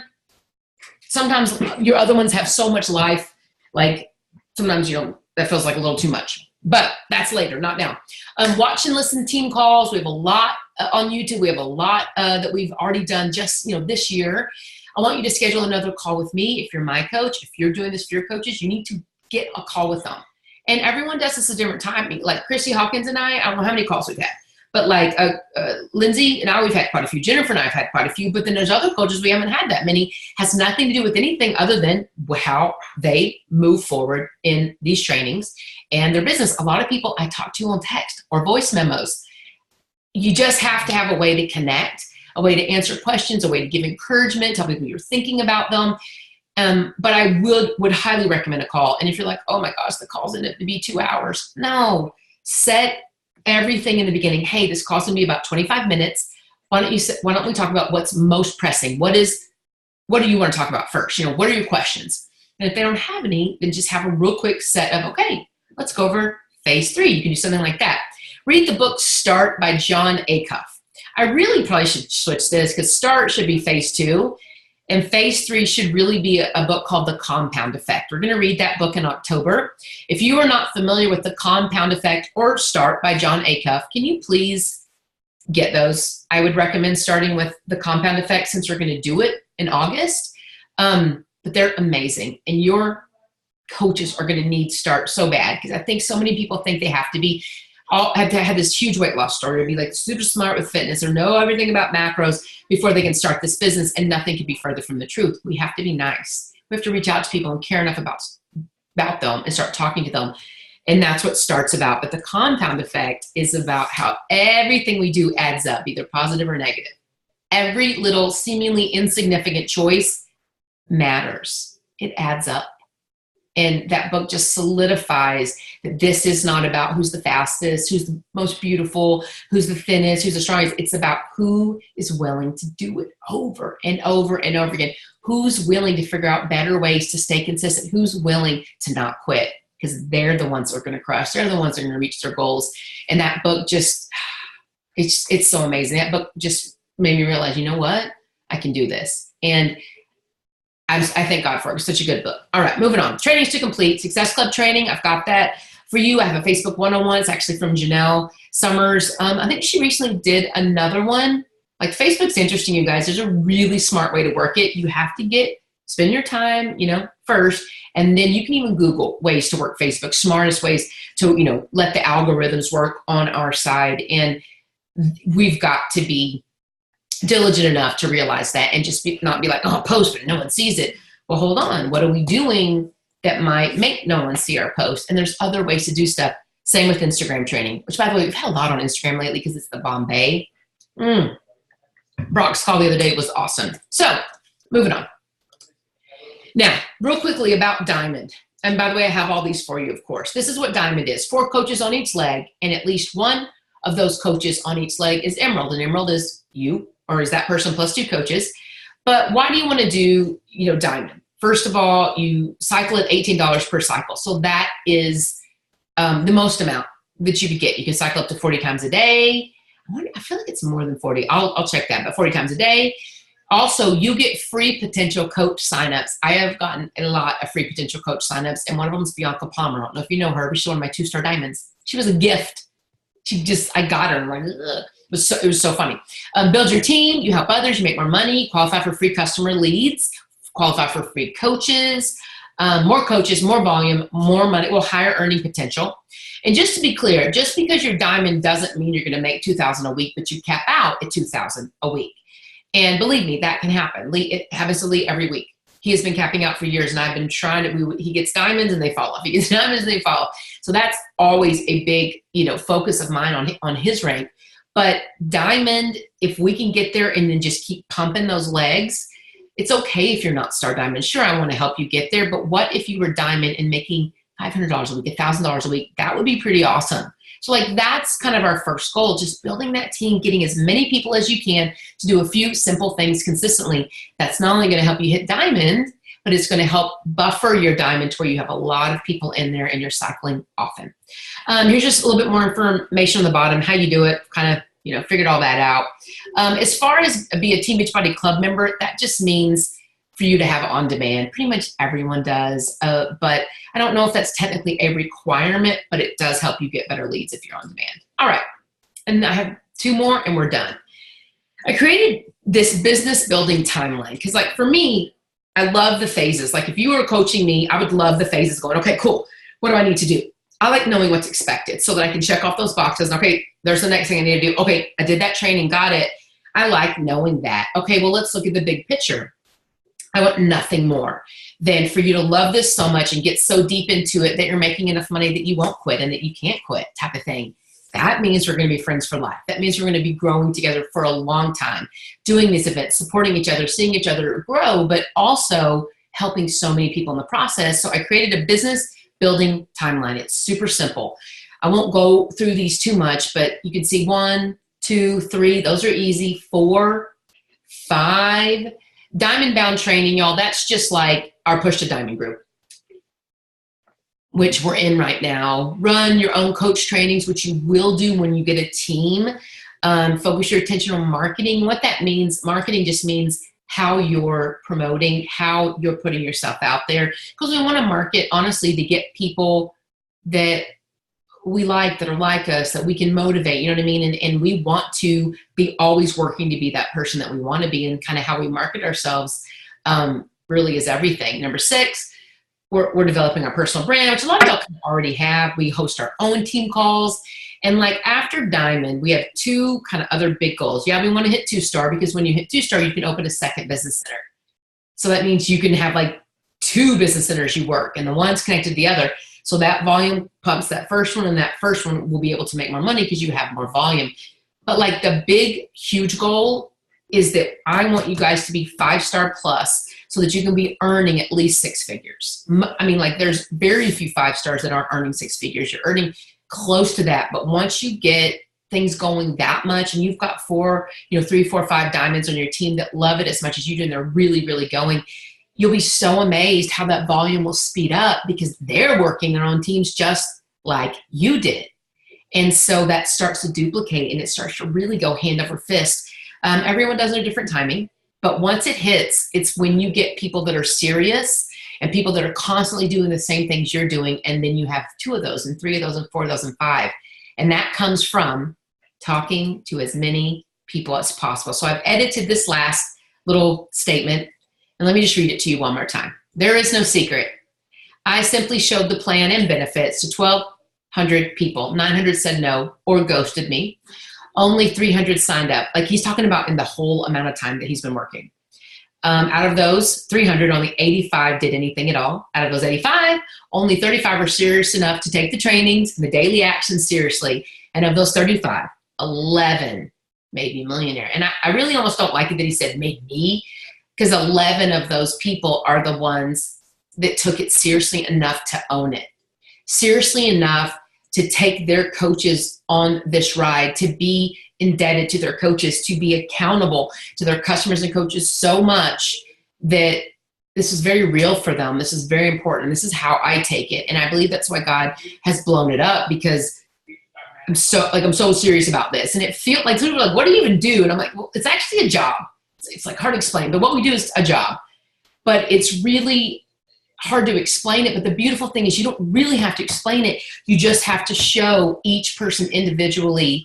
sometimes your other ones have so much life, like sometimes you don't, that feels like a little too much. But that's later, not now. Watch and listen team calls. We have a lot on YouTube. We have a lot that we've already done just this year. I want you to schedule another call with me. If you're my coach, if you're doing this for your coaches, you need to get a call with them. And everyone does this at different time. Like Christy Hawkins and I don't know how many calls we've had. But like Lindsay and I, we've had quite a few. Jennifer and I have had quite a few. But then there's other coaches we haven't had that many. Has nothing to do with anything other than how they move forward in these trainings and their business. A lot of people I talk to on text or voice memos. You just have to have a way to connect, a way to answer questions, a way to give encouragement, tell people you're thinking about them. But I would highly recommend a call. And if you're like, oh my gosh, the call's in it to be 2 hours. No, set everything in the beginning. Hey, this call's gonna be about 25 minutes. Why don't we talk about what's most pressing? What do you want to talk about first? What are your questions? And if they don't have any, then just have a real quick set of, okay, let's go over phase 3. You can do something like that. Read the book Start by John Acuff. I really probably should switch this because Start should be phase 2. And phase 3 should really be a book called The Compound Effect. We're going to read that book in October. If you are not familiar with The Compound Effect or Start by John Acuff, can you please get those? I would recommend starting with The Compound Effect since we're going to do it in August. But they're amazing. And your coaches are going to need Start so bad because I think so many people think they have to have this huge weight loss story or be like super smart with fitness or know everything about macros before they can start this business, and nothing could be further from the truth. We have to be nice. We have to reach out to people and care enough about them and start talking to them. And that's what Start's about. But the compound effect is about how everything we do adds up, either positive or negative. Every little seemingly insignificant choice matters. It adds up. And that book just solidifies that this is not about who's the fastest, who's the most beautiful, who's the thinnest, who's the strongest. It's about who is willing to do it over and over and over again. Who's willing to figure out better ways to stay consistent? Who's willing to not quit? Because they're the ones that are going to crush. They're the ones that are going to reach their goals. And that book just, it's so amazing. That book just made me realize, you know what? I can do this. And I thank God for it. It's such a good book. All right, moving on. Trainings to complete. Success Club training. I've got that for you. I have a Facebook 101. It's actually from Janelle Summers. I think she recently did another one. Like Facebook's interesting, you guys. There's a really smart way to work it. You have to spend your time, first, and then you can even Google ways to work Facebook, smartest ways to, let the algorithms work on our side. And we've got to be diligent enough to realize that and just not be like, oh, post but no one sees it. Well, hold on. What are we doing that might make no one see our post? And there's other ways to do stuff. Same with Instagram training, which by the way, we've had a lot on Instagram lately because it's the Bombay. Brock's call the other day was awesome. So moving on. Now, real quickly about Diamond. And by the way, I have all these for you, of course. This is what Diamond is. 4 coaches on each leg, and at least one of those coaches on each leg is Emerald. And Emerald is you, or is that person plus 2 coaches. But why do you want to do, Diamond? First of all, you cycle at $18 per cycle. So that is the most amount that you could get. You can cycle up to 40 times a day. I feel like it's more than 40. I'll check that, but 40 times a day. Also, you get free potential coach signups. I have gotten a lot of free potential coach signups, and one of them is Bianca Palmer. I don't know if you know her, but she's one of my 2-star diamonds. She was a gift. I got her. I'm like, ugh. It was so funny. Build your team. You help others. You make more money. Qualify for free customer leads. Qualify for free coaches. More coaches, more volume, more money. Well, higher earning potential. And just to be clear, just because you're diamond doesn't mean you're going to make $2,000 a week, but you cap out at $2,000 a week. And believe me, that can happen. It happens to Lee every week. He has been capping out for years, and I've been trying to. He gets diamonds and they fall off. He gets diamonds and they fall off. So that's always a big, focus of mine on his rank. But diamond, if we can get there and then just keep pumping those legs, it's okay if you're not star diamond. Sure, I want to help you get there, but what if you were diamond and making $500 a week, $1,000 a week? That would be pretty awesome. So that's kind of our first goal, just building that team, getting as many people as you can to do a few simple things consistently. That's not only going to help you hit diamond, but it's going to help buffer your diamond to where you have a lot of people in there and you're cycling often. Here's just a little bit more information on the bottom, how you do it, kind of, figured all that out. As far as be a Team Beachbody Club member, that just means for you to have on demand. Pretty much everyone does, but I don't know if that's technically a requirement, but it does help you get better leads if you're on demand. All right, and I have 2 more and we're done. I created this business building timeline because, like, for me, I love the phases. Like, if you were coaching me, I would love the phases going, okay, cool. What do I need to do? I like knowing what's expected so that I can check off those boxes. Okay, there's the next thing I need to do. Okay, I did that training, got it. I like knowing that. Okay, well, let's look at the big picture. I want nothing more than for you to love this so much and get so deep into it that you're making enough money that you won't quit and that you can't quit, type of thing. That means we're going to be friends for life. That means we're going to be growing together for a long time, doing these events, supporting each other, seeing each other grow, but also helping so many people in the process. So I created a business building timeline. It's super simple. I won't go through these too much, but you can see 1, 2, 3. Those are easy. 4, 5. Diamond Bound training, y'all, that's just like our Push to Diamond group, which we're in right now. Run your own coach trainings, which you will do when you get a team. Focus your attention on marketing. What that means, marketing just means how you're promoting, how you're putting yourself out there. Because we want to market, honestly, to get people that we like, that are like us, that we can motivate, you know what I mean? And we want to be always working to be that person that we want to be, and kind of how we market ourselves really is everything. Number 6, we're developing our personal brand, which a lot of y'all can already have. We host our own team calls. And like after Diamond, we have 2 kind of other big goals. Yeah, we want to hit 2-star, because when you hit 2-star, you can open a second business center. So that means you can have like 2 business centers you work, and the one's connected to the other. So that volume pumps that first one, and that first one will be able to make more money because you have more volume. But like the big, huge goal is that I want you guys to be 5-star plus so that you can be earning at least 6 figures. I mean, like there's very few 5-stars that aren't earning 6 figures. You're earning close to that. But once you get things going that much, and you've got 3, 4, 5 diamonds on your team that love it as much as you do, and they're really, really going, you'll be so amazed how that volume will speed up because they're working their own teams just like you did. And so that starts to duplicate, and it starts to really go hand over fist. Everyone does it at different timing, but once it hits, it's when you get people that are serious and people that are constantly doing the same things you're doing, and then you have 2 of those and 3 of those and 4 of those and 5. And that comes from talking to as many people as possible. So I've edited this last little statement, and let me just read it to you one more time. There is no secret. I simply showed the plan and benefits to 1,200 people. 900 said no or ghosted me. Only 300 signed up. Like he's talking about in the whole amount of time that he's been working. Out of those 300, only 85 did anything at all. Out of those 85, only 35 are serious enough to take the trainings and the daily actions seriously. And of those 35, 11 made me a millionaire. And I really almost don't like it that he said made me, because 11 of those people are the ones that took it seriously enough to own it. Seriously enough to take their coaches on this ride, to be indebted to their coaches, to be accountable to their customers and coaches so much that this is very real for them. This is very important. This is how I take it. And I believe that's why God has blown it up, because I'm so serious about this. And it feels like people are like, what do you even do? And I'm like, well, it's actually a job. It's like hard to explain, but what we do is a job. But it's really hard to explain it. But the beautiful thing is you don't really have to explain it. You just have to show each person individually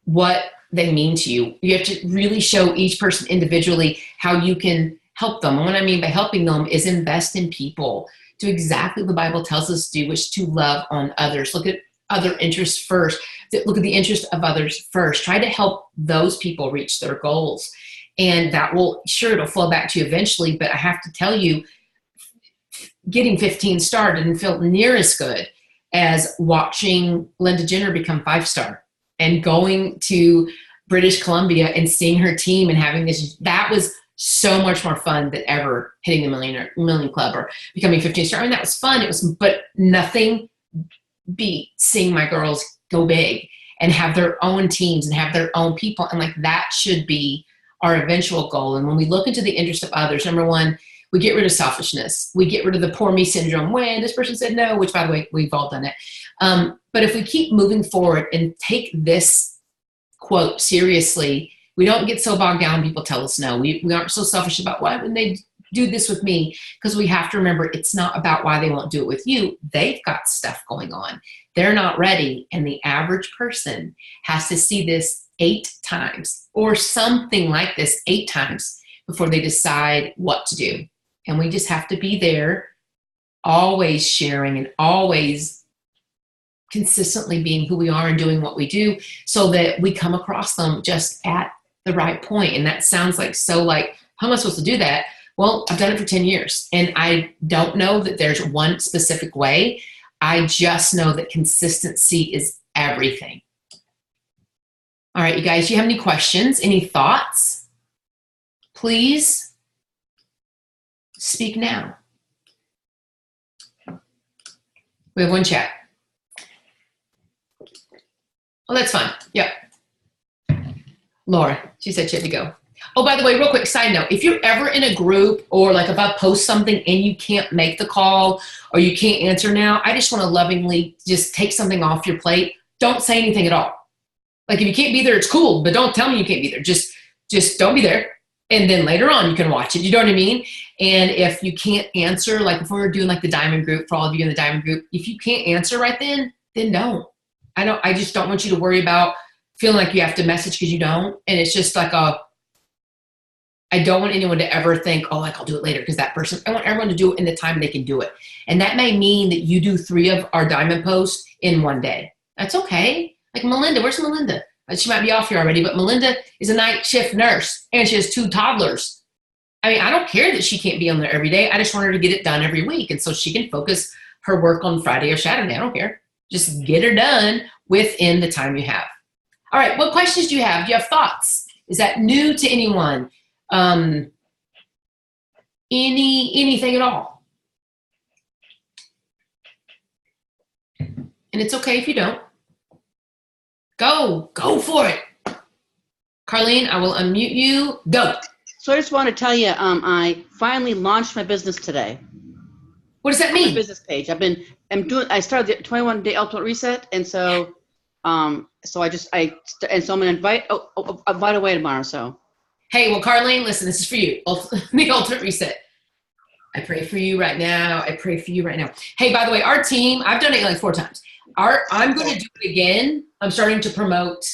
what they mean to you. You have to really show each person individually how you can help them. And what I mean by helping them is invest in people. Do exactly what the Bible tells us to do, which is to love on others. Look at other interests first. Look at the interest of others first. Try to help those people reach their goals. And that will, sure, it'll flow back to you eventually, but I have to tell you, getting 15-star didn't feel near as good as watching Linda Jenner become 5-star and going to British Columbia and seeing her team and having this. That was so much more fun than ever hitting the million club or becoming 15-star. I mean, that was fun. It was, but nothing beat seeing my girls go big and have their own teams and have their own people. And like, that should be our eventual goal. And when we look into the interest of others, number one, we get rid of selfishness. We get rid of the poor me syndrome when this person said no, which, by the way, we've all done it. But if we keep moving forward and take this quote seriously, we don't get so bogged down when people tell us no. We aren't so selfish about why wouldn't they do this with me, because we have to remember it's not about why they won't do it with you. They've got stuff going on. They're not ready. And the average person has to see this 8 times or something like this 8 times before they decide what to do. And we just have to be there, always sharing and always consistently being who we are and doing what we do so that we come across them just at the right point. And that sounds like how am I supposed to do that? Well, I've done it for 10 years and I don't know that there's one specific way. I just know that consistency is everything. All right, you guys, do you have any questions, any thoughts? Please speak now. We have one chat. Oh, that's fine. Yep. Laura, she said she had to go. Oh, by the way, real quick side note, if you're ever in a group or like if I post something and you can't make the call or you can't answer now, I just want to lovingly just take something off your plate. Don't say anything at all. Like if you can't be there, it's cool, but don't tell me you can't be there. Just don't be there. And then later on you can watch it. You know what I mean? And if you can't answer, like if we're doing like the diamond group, for all of you in the diamond group, if you can't answer right then don't. I just don't want you to worry about feeling like you have to message because you don't. And it's just like I don't want anyone to ever think, oh, like I'll do it later because that person, I want everyone to do it in the time they can do it. And that may mean that you do 3 of our diamond posts in one day. That's okay. Like Melinda, where's Melinda? She might be off here already, but Melinda is a night shift nurse and she has 2 toddlers. I mean, I don't care that she can't be on there every day. I just want her to get it done every week. And so she can focus her work on Friday or Saturday. I don't care. Just get her done within the time you have. All right. What questions do you have? Do you have thoughts? Is that new to anyone? Anything at all? And it's okay if you don't. Go for it. Carlene, I will unmute you. Go. So I just want to tell you, I finally launched my business today. What does that mean? My business page. I started the 21-day ultimate reset, and so I'm gonna invite away tomorrow. So. Hey, well, Carlene, listen, this is for you. The ultimate reset. I pray for you right now. Hey, by the way, our team, I've done it like 4 times. I'm going to do it again. I'm starting to promote.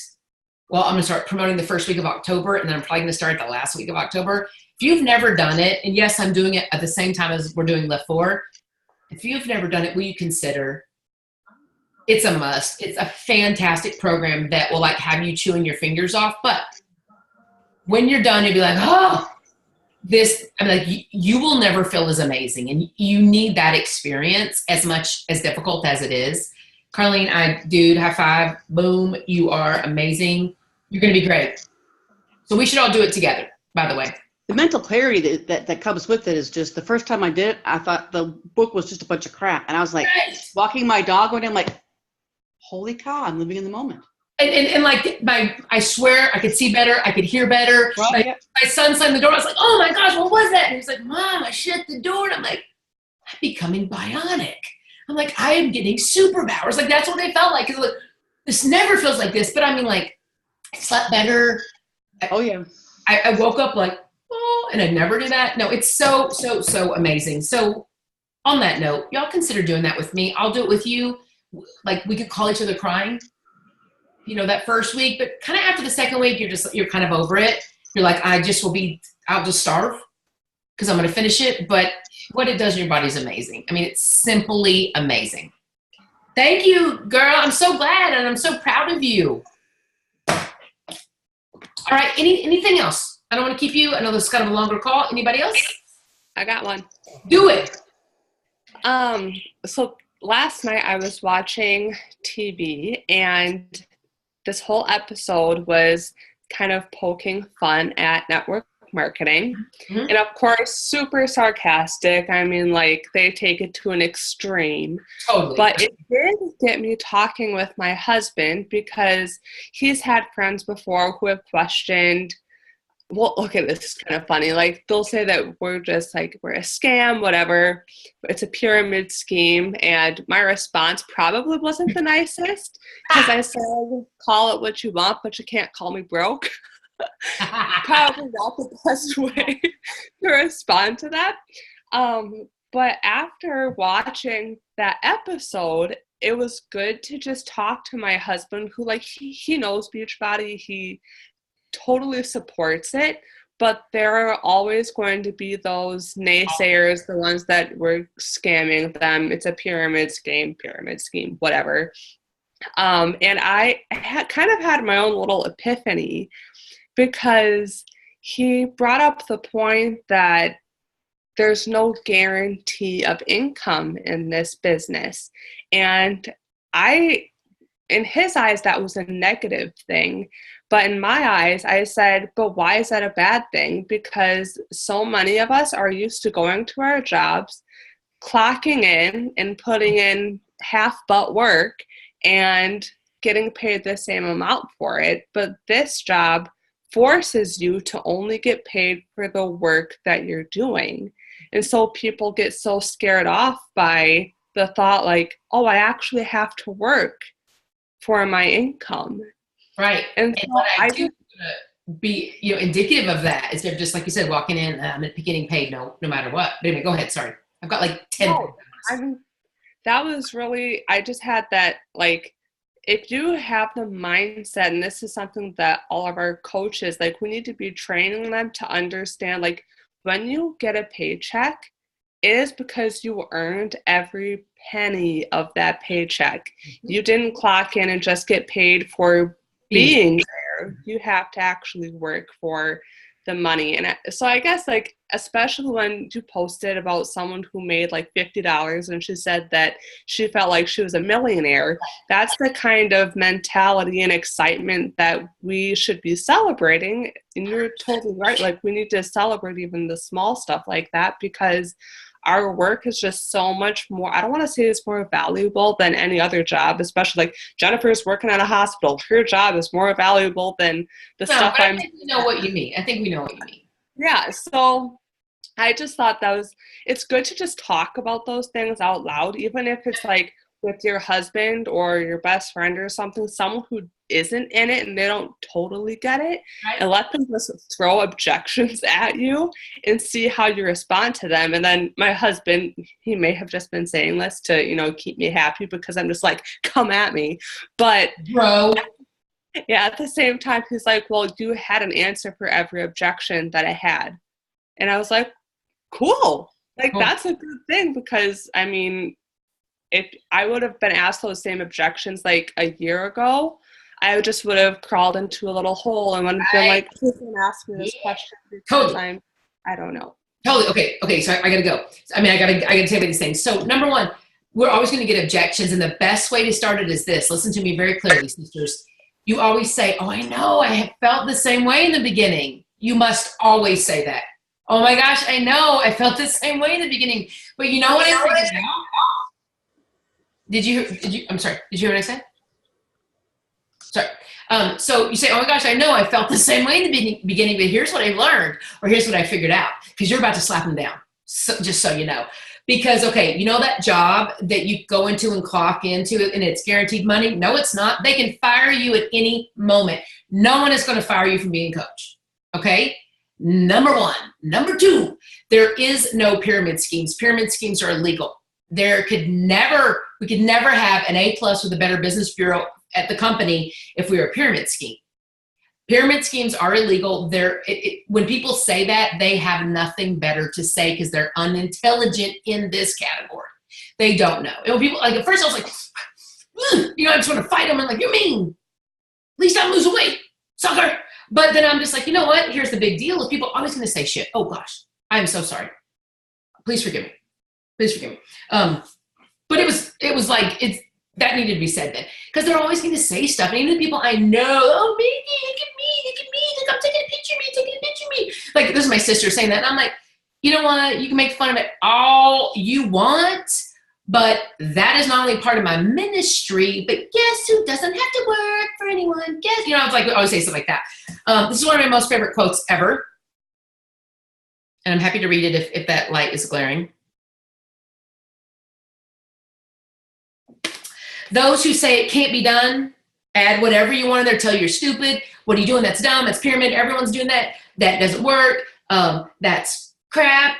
Well, I'm going to start promoting the first week of October, and then I'm probably going to start the last week of October. If you've never done it, and yes, I'm doing it at the same time as we're doing Lift 4. If you've never done it, will you consider? It's a must. It's a fantastic program that will like have you chewing your fingers off. But when you're done, you'll be like, oh, you will never feel as amazing. And you need that experience as much as difficult as it is. Carlene, dude, high five. Boom. You are amazing. You're going to be great. So we should all do it together, by the way. The mental clarity that comes with it is just the first time I did it, I thought the book was just a bunch of crap. And I was like walking my dog one day, I'm like, holy cow, I'm living in the moment. And like I swear I could see better. I could hear better. Well, my son slammed the door. I was like, oh my gosh, what was that? And he's like, Mom, I shut the door. And I'm like, I'm becoming bionic. I'm like, I am getting superpowers. Like that's what they felt like. Cause like, this never feels like this. But I mean, like I slept better. Oh yeah. I woke up like, oh, and I never do that. No, it's so amazing. So on that note, y'all consider doing that with me. I'll do it with you. Like we could call each other crying, that first week, but kind of after the second week, you're kind of over it. You're like, I'll just starve because I'm going to finish it. But what it does in your body is amazing. I mean, it's simply amazing. Thank you, girl. I'm so glad. And I'm so proud of you. All right. Anything else? I don't want to keep you. I know this is kind of a longer call. Anybody else? I got one. Do it. So last night I was watching TV and this whole episode was kind of poking fun at network marketing. Mm-hmm. And of course, super sarcastic. I mean, like they take it to an extreme. Totally. But it did get me talking with my husband because he's had friends before who have questioned well, okay, this is kind of funny. Like, they'll say that we're just like, we're a scam, whatever. It's a pyramid scheme. And my response probably wasn't the nicest, because I said, call it what you want, but you can't call me broke. Probably not the best way to respond to that. But after watching that episode, it was good to just talk to my husband, who, like, he knows Beachbody. He totally supports it, but there are always going to be those naysayers, the ones that were scamming them. It's a pyramid scheme, whatever. And I kind of had my own little epiphany, because he brought up the point that there's no guarantee of income in this business. And in his eyes, that was a negative thing. But in my eyes, I said, but why is that a bad thing? Because so many of us are used to going to our jobs, clocking in and putting in half-butt work and getting paid the same amount for it. But this job forces you to only get paid for the work that you're doing. And so people get so scared off by the thought, like, oh, I actually have to work for my income. Right. And so I do be, indicative of that, instead of just, like you said, walking in, I'm getting paid no matter what. But anyway, go ahead. Sorry. I've got like 10. No, that was really, I just had that, like, if you have the mindset, and this is something that all of our coaches, like, we need to be training them to understand, like, when you get a paycheck, it is because you earned every penny of that paycheck. You didn't clock in and just get paid for being there. You have to actually work for the money. And so I guess, like, especially when you posted about someone who made like $50 and she said that she felt like she was a millionaire, that's the kind of mentality and excitement that we should be celebrating. And you're totally right. Like, we need to celebrate even the small stuff like that, because our work is just so much more, I don't want to say it's more valuable than any other job, especially like Jennifer's working at a hospital. Her job is more valuable than the stuff I think we know what you mean. I think we know what you mean. Yeah, so I just thought it's good to just talk about those things out loud, even if it's like with your husband or your best friend or something, someone who isn't in it and they don't totally get it, right? And let them just throw objections at you and see how you respond to them. And then my husband, he may have just been saying this to, keep me happy, because I'm just like, come at me. But bro, yeah, at the same time, he's like, well, you had an answer for every objection that I had. And I was like, cool. Like, that's a good thing, because, I mean, if I would have been asked those same objections like a year ago, I just would have crawled into a little hole and would have been like, who's going to ask me this question? Because I don't know. Totally. Okay. So I got to go. I mean, I got to tell you these things. So number one, we're always going to get objections. And the best way to start it is this. Listen to me very clearly, sisters. You always say, oh, I know. I have felt the same way in the beginning. You must always say that. Oh my gosh, I know. I felt the same way in the beginning. But you know what I figured out? Did you, I'm sorry. Did you hear what I said? Sorry. So you say, oh my gosh, I know. I felt the same way in the beginning, but here's what I learned, or here's what I figured out. Because you're about to slap them down, just so you know. Because, okay, you know that job that you go into and clock into and it's guaranteed money? No, it's not. They can fire you at any moment. No one is going to fire you from being a coach. Okay? Number one. Number two, there is no pyramid schemes. Pyramid schemes are illegal. We could never have an A+ with a Better Business Bureau at the company if we were a pyramid scheme. Pyramid schemes are illegal. When people say that, they have nothing better to say, because they're unintelligent in this category. They don't know. And when people, like, at first I was like, I just want to fight them. I'm like, you mean? At least I'll lose weight, sucker. But then I'm just like, you know what? Here's the big deal: is people are always going to say shit. Oh gosh, I am so sorry. Please forgive me. Please forgive me. But it was like, that needed to be said then, because they're always going to say stuff. And even the people I know, oh, Mindy, look at me, like, I'm taking a picture of me. Like, this is my sister saying that. And I'm like, you know what? You can make fun of it all you want, but that is not only part of my ministry, but guess who doesn't have to work for anyone? Guess, I was like, I always say stuff like that. This is one of my most favorite quotes ever. And I'm happy to read it if that light is glaring. Those who say it can't be done, add whatever you want in there, tell you you're stupid. What are you doing? That's dumb. That's pyramid. Everyone's doing that. That doesn't work. That's crap.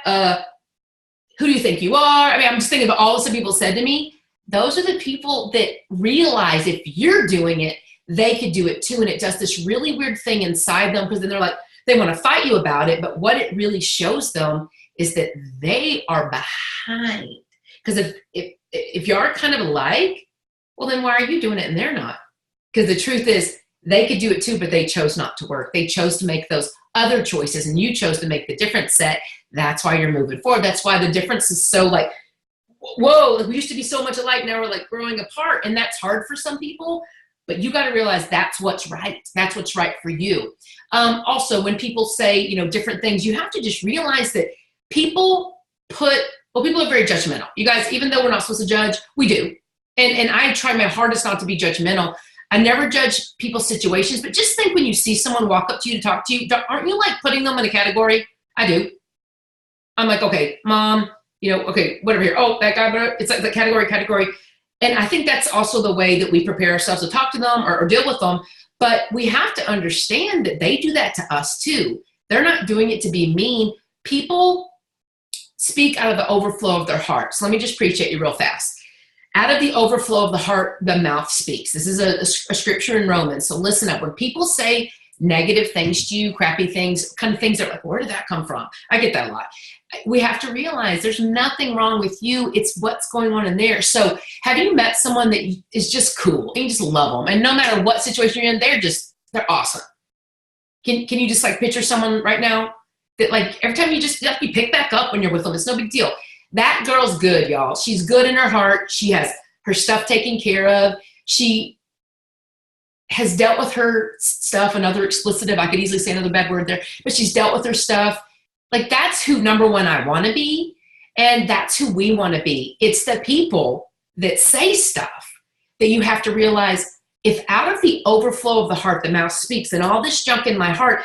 Who do you think you are? I mean, I'm just thinking about all the stuff people said to me. Those are the people that realize if you're doing it, they could do it too. And it does this really weird thing inside them, because then they're like, they want to fight you about it. But what it really shows them is that they are behind. Because if you are kind of alike, well, then why are you doing it and they're not? Because the truth is, they could do it too, but they chose not to work. They chose to make those other choices, and you chose to make the different set. That's why you're moving forward. That's why the difference is so like, whoa, we used to be so much alike. Now we're like growing apart, and that's hard for some people. But you got to realize that's what's right. That's what's right for you. Also, when people say, different things, you have to just realize that people are very judgmental. You guys, even though we're not supposed to judge, we do. And I try my hardest not to be judgmental. I never judge people's situations, but just think when you see someone walk up to you to talk to you, aren't you like putting them in a category? I do. I'm like, okay, mom, okay, whatever here. Oh, that guy, it's like the category. And I think that's also the way that we prepare ourselves to talk to them or deal with them. But we have to understand that they do that to us too. They're not doing it to be mean. People speak out of the overflow of their hearts. Let me just preach at you real fast. Out of the overflow of the heart, the mouth speaks. This is a scripture in Romans. So listen up. When people say negative things to you, crappy things, kind of things that are like, where did that come from? I get that a lot. We have to realize there's nothing wrong with you. It's what's going on in there. So have you met someone that is just cool and you just love them? And no matter what situation you're in, they're awesome. Can you just like picture someone right now that like every time you pick back up when you're with them, it's no big deal. That girl's good, y'all. She's good in her heart. She has her stuff taken care of. She has dealt with her stuff, another explicitive. I could easily say another bad word there, but she's dealt with her stuff. Like that's who, number one, I want to be. And that's who we want to be. It's the people that say stuff that you have to realize, if out of the overflow of the heart, the mouth speaks, and all this junk in my heart,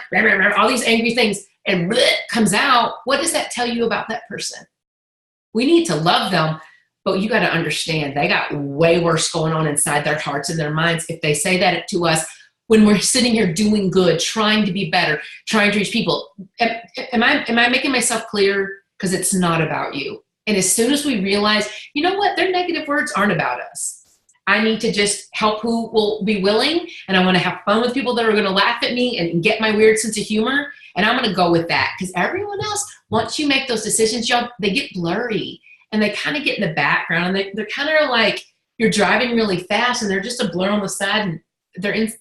all these angry things, and comes out, what does that tell you about that person? We need to love them, but you got to understand they got way worse going on inside their hearts and their minds if they say that to us when we're sitting here doing good, trying to be better, trying to reach people. Am I making myself clear? Because it's not about you. And as soon as we realize, you know what, their negative words aren't about us. I need to just help who will be willing, and I want to have fun with people that are going to laugh at me and get my weird sense of humor, and I'm going to go with that. Because everyone else, once you make those decisions, y'all, they get blurry, and they kind of get in the background, and they're kind of like you're driving really fast, and they're just a blur on the side, and they're in.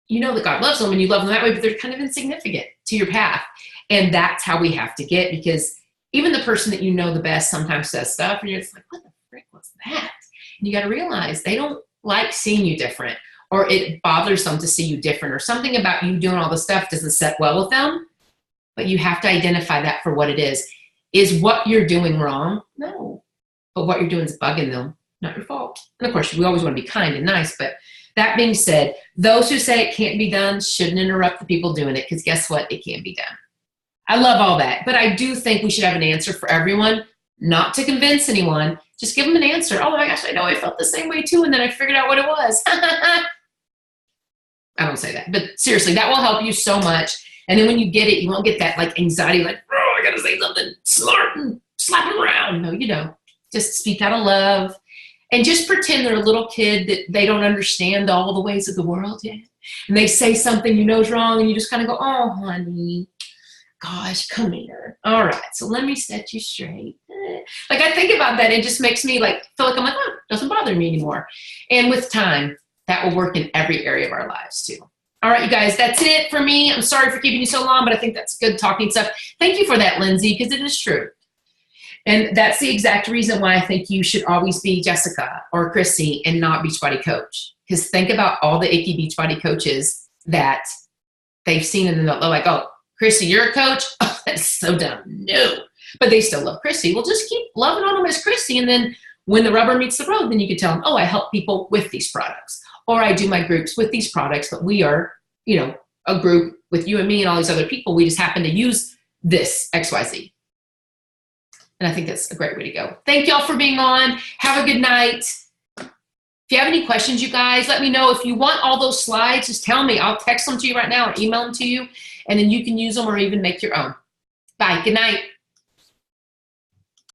You know that God loves them, and you love them that way, but they're kind of insignificant to your path, and that's how we have to get. Because even the person that you know the best sometimes says stuff, and you're just like, what the frick was that? And you got to realize they don't like seeing you different, or it bothers them to see you different, or something about you doing all the stuff doesn't set well with them. But you have to identify that for what it is. Is what you're doing wrong? No. But what you're doing is bugging them, not your fault. And of course, we always want to be kind and nice. But that being said, those who say it can't be done shouldn't interrupt the people doing it, because guess what? It can be done. I love all that. But I do think we should have an answer for everyone, not to convince anyone. Just give them an answer. Oh my gosh, I know I felt the same way too, and then I figured out what it was. I don't say that, but seriously, that will help you so much. And then when you get it, you won't get that like anxiety, like, oh, I gotta say something smart and slap them around. No, you don't. Just speak out of love, and just pretend they're a little kid that they don't understand all the ways of the world yet. And they say something you know is wrong, and you just kind of go, oh, honey, gosh, come here. All right, so let me set you straight. Like I think about that, it just makes me like feel like I'm like, oh, it doesn't bother me anymore. And with time, that will work in every area of our lives too. All right, you guys, that's it for me. I'm sorry for keeping you so long, but I think that's good talking stuff. Thank you for that, Lindsay, because it is true. And that's the exact reason why I think you should always be Jessica or Chrissy and not Beachbody Coach. Because think about all the icky Beachbody coaches that they've seen, and they're like, oh, Chrissy, you're a coach? Oh, that's so dumb. No. But they still love Chrissy. Well, just keep loving on them as Chrissy. And then when the rubber meets the road, then you can tell them, oh, I help people with these products. Or I do my groups with these products, but we are, a group with you and me and all these other people. We just happen to use this XYZ. And I think that's a great way to go. Thank y'all for being on. Have a good night. If you have any questions, you guys, let me know. If you want all those slides, just tell me. I'll text them to you right now or email them to you, and then you can use them or even make your own. Bye. Good night.